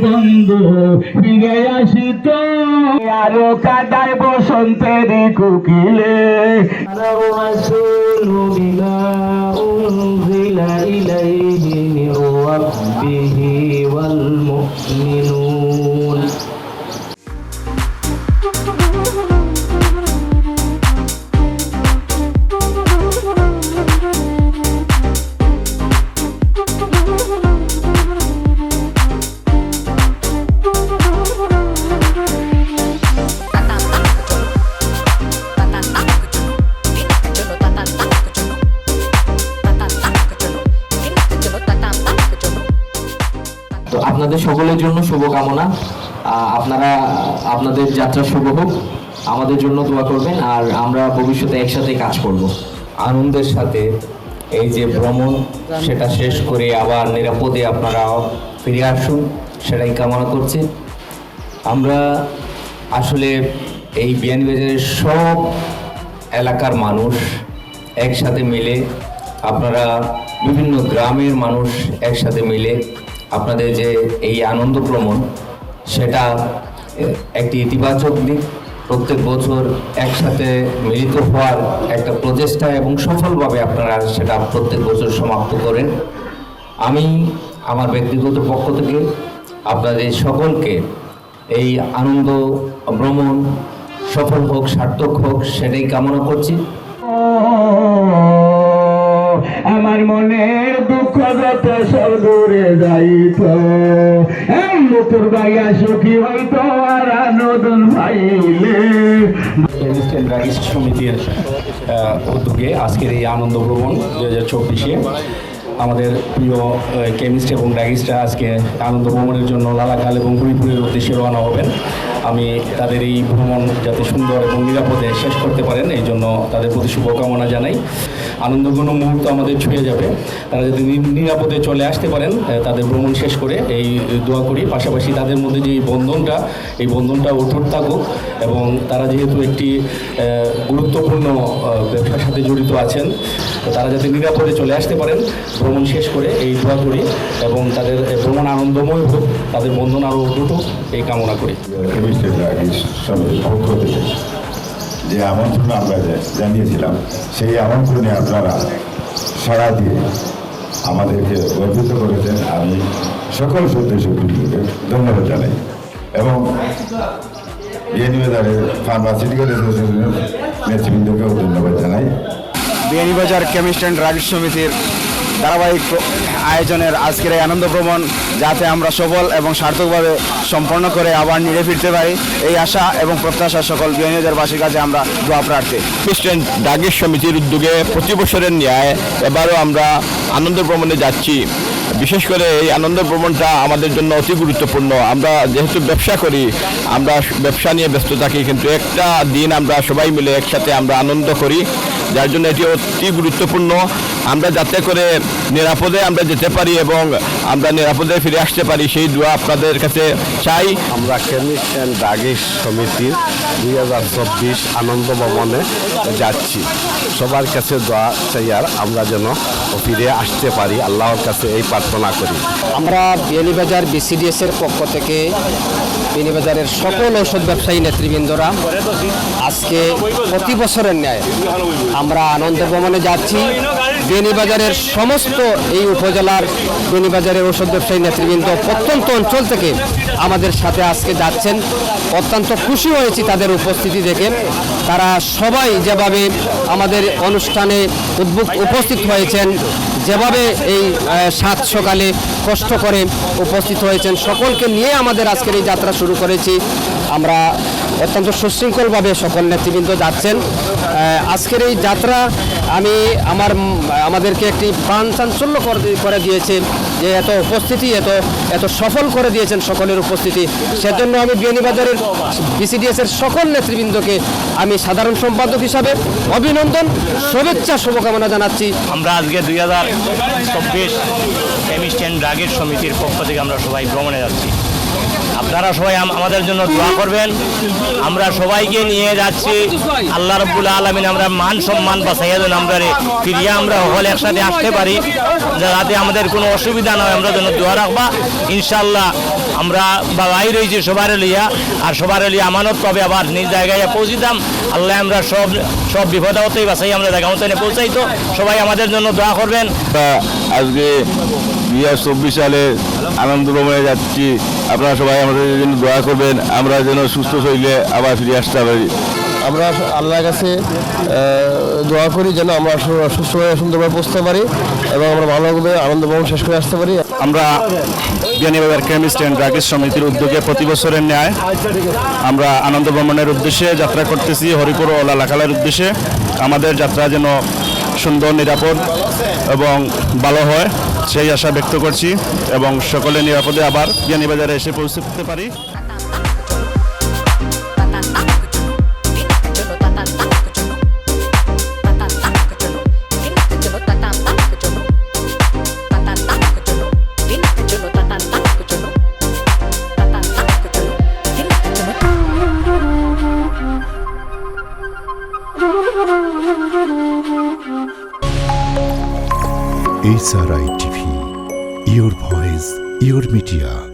বন্ধু ফিরে আসিত আরো কাদায় বসন্তের কুকিলে তো আপনাদের সকলের জন্য শুভকামনা। আপনারা আপনাদের যাত্রা শুভ হোক, আমাদের জন্য দোয়া করবেন, আর আমরা ভবিষ্যতে একসাথে কাজ করব। আনন্দের সাথে এই যে ভ্রমণ, সেটা শেষ করে আবার নিরাপদে আপনারা ফিরে আসুন, সেটাই কামনা করছি। আমরা আসলে এই বিয়ানীবাজারের সব এলাকার মানুষ একসাথে মিলে, আপনারা বিভিন্ন গ্রামের মানুষ একসাথে মিলে আপনাদের যে এই আনন্দ ভ্রমণ, সেটা একটি ইতিবাচক দিক। প্রত্যেক বছর একসাথে মিলিত হওয়ার একটা প্রচেষ্টা এবং সফলভাবে আপনারা সেটা প্রত্যেক বছর সমাপ্ত করেন। আমি আমার ব্যক্তিগত পক্ষ থেকে আপনাদের সকলকে এই আনন্দ ভ্রমণ সফল হোক, সার্থক হোক, সেটাই কামনা করছি। আমার মনের দুঃখ যত সব দূরে যাইত, নতুন ভাইয়া সুখী হইতো আর নতুন ভাইলে। কেমিস্ট এন্ড ড্রাগিস্ট সমিতির উদ্যোগে আজকের এই আনন্দ ভ্রমণ 2024-এ আমাদের প্রিয় কেমিস্ট এবং ড্রাগিস্টরা আজকে আনন্দ ভ্রমণের জন্য লালাখাল এবং হরিপুরের উদ্দেশ্যে রওনা হবেন। আমি তাদের এই ভ্রমণ যাতে সুন্দর এবং নিরাপদে শেষ করতে পারেন, এই জন্য তাদের প্রতি শুভকামনা জানাই। আনন্দঘন মুহূর্ত আমাদের ছুঁয়ে যাবে, তারা যদি নিরাপদে চলে আসতে পারেন তাদের ভ্রমণ শেষ করে, এই দোয়া করি। পাশাপাশি তাদের মধ্যে যে এই বন্ধনটা অটুট থাকুক, এবং তারা যেহেতু একটি গুরুত্বপূর্ণ ব্যবসার সাথে জড়িত আছেন, তো তারা যাতে নিরাপদে চলে আসতে পারেন ভ্রমণ শেষ করে, এই দোয়া করি। এবং তাদের ভ্রমণ আনন্দময় হোক, তাদের বন্ধন আরও অটুট হোক, এই কামনা করি। সমিতির পক্ষ থেকে যে আমন্ত্রণ আমরা জানিয়েছিলাম, সেই আমন্ত্রণে আপনারা সাড়া দিয়ে আমাদেরকে গর্বিত করেছেন। আমি সকল সদস্যবৃন্দকে ধন্যবাদ জানাই এবং বিয়ানীবাজারের ফার্মাসিউটিক্যাল অ্যাসোসিয়েশনের নেতৃবৃন্দকেও ধন্যবাদ জানাই। বিয়ানীবাজার কেমিস্ট অ্যান্ড ড্রাগিস্ট সমিতির ধারাবাহিক আয়োজনের আজকের এই আনন্দ ভ্রমণ যাতে আমরা সফল এবং সার্থকভাবে সম্পন্ন করে আবার নিড়ে ফিরতে পারি, এই আশা এবং প্রত্যাশা সকল বিয়ানীবাজারবাসীর কাছে আমরা দোয়া প্রার্থী। কেমিস্ট অ্যান্ড ড্রাগিস্ট সমিতির উদ্যোগে প্রতি বছরের ন্যায় এবারও আমরা আনন্দ ভ্রমণে যাচ্ছি। বিশেষ করে এই আনন্দ ভ্রমণটা আমাদের জন্য অতি গুরুত্বপূর্ণ। আমরা যেহেতু ব্যবসা করি, আমরা ব্যবসা নিয়ে ব্যস্ত থাকি, কিন্তু একটা দিন আমরা সবাই মিলে একসাথে আমরা আনন্দ করি, যার জন্য এটি অতি গুরুত্বপূর্ণ। আমরা যাতে করে নিরাপদে আমরা যেতে পারি এবং আমরা নিরাপদে ফিরে আসতে পারি, সেই দোয়া আপনাদের কাছে চাই। আমরা কেমিস্ট অ্যান্ড ড্রাগিস্ট সমিতির 2024 আনন্দ ভ্রমণে যাচ্ছি। সবার কাছে দোয়া চাই আর আমরা যেন ফিরে আসতে পারি, আল্লাহর কাছে এই প্রার্থনা করি। আমরা বিয়ানীবাজার বিসিডিএসের পক্ষ থেকে বিয়ানীবাজারের সকল ঔষধ ব্যবসায়ী নেতৃবৃন্দরা আজকে প্রতি বছরের ন্যায় আমরা আনন্দ ভ্রমণে যাচ্ছি। বিয়ানীবাজারের সমস্ত এই উপজেলার বিয়ানীবাজারের ঔষধ ব্যবসায়ী নেতৃবৃন্দ প্রত্যন্ত অঞ্চল থেকে আমাদের সাথে আজকে যাচ্ছেন। অত্যন্ত খুশি হয়েছি তাদের উপস্থিতি দেখে। তারা সবাই যেভাবে আমাদের অনুষ্ঠানে উপস্থিত হয়েছেন, যেভাবে এই সাত সকালে কষ্ট করে উপস্থিত হয়েছেন, সকলকে নিয়ে আমাদের আজকের এই যাত্রা শুরু করেছি। আমরা অত্যন্ত সুশৃঙ্খলভাবে সকল নেতৃবৃন্দ যাচ্ছেন। আজকের এই যাত্রা আমাদেরকে একটি প্রাণ চাঞ্চল্য করে দিয়েছে, যে এত উপস্থিতি এত সফল করে দিয়েছেন সকলের উপস্থিতি। সেজন্য আমি বিয়ানীবাজারের বিসিডিএসের সকল নেতৃবৃন্দকে আমি সাধারণ সম্পাদক হিসাবে অভিনন্দন, শুভেচ্ছা, শুভকামনা জানাচ্ছি। আমরা আজকে 2024 কেমিস্ট অ্যান্ড ড্রাগিস্ট সমিতির পক্ষ থেকে আমরা সবাই ভ্রমণে যাচ্ছি। আপনারা সবাই আমাদের জন্য দোয়া করবেন। আমরা সবাইকে নিয়ে যাচ্ছি, আল্লাহ রাব্বুল আলামিন আমরা মান সম্মান বাঁচাইয়া দেন, আমরা ফিরিয়ে আমরা হল একসাথে আসতে পারি, যাতে আমাদের কোনো অসুবিধা নয়। আমরা যেন দোয়া রাখবা, ইনশাআল্লাহ আমরা বাবাই রয়েছি সবার লিয়া, আর সবার লিয়া আমানত পাবে আবার নিজ জায়গায় পৌঁছিতাম। আল্লাহ আমরা সব বিপদ হতেই বাসাই আমরা জায়গা মতো পৌঁছাইতো। সবাই আমাদের জন্য দোয়া করবেন। আজকে 2024 সালে আনন্দ ভ্রমণে যাচ্ছি, আপনারা সবাই আমাদের জন্য দোয়া করবেন, আমরা যেন সুস্থ শরীরে আবার ফিরে আসতে পারি। আমরা আল্লাহর কাছে দোয়া করি যেন আমরা সুস্থভাবে সুন্দরভাবে পৌঁছতে পারি এবং আমরা ভালোভাবে আনন্দ ভ্রমণ শেষ করে আসতে পারি। আমরা বিয়ানীবাজার কেমিস্ট অ্যান্ড ড্রাগিস্ট সমিতির উদ্যোগে প্রতি বছরের ন্যায় আমরা আনন্দ ভ্রমণের উদ্দেশ্যে যাত্রা করতেছি হরিপুর ও লালাখালার উদ্দেশ্যে। আমাদের যাত্রা যেন সুন্দর, নিরাপদ এবং ভালো হয় সেই আশা ব্যক্ত করছি এবং সকলে নিরাপদে আবার বিয়ানীবাজারে এসে পৌঁছতে পারি। SRI TV, your voice, your media.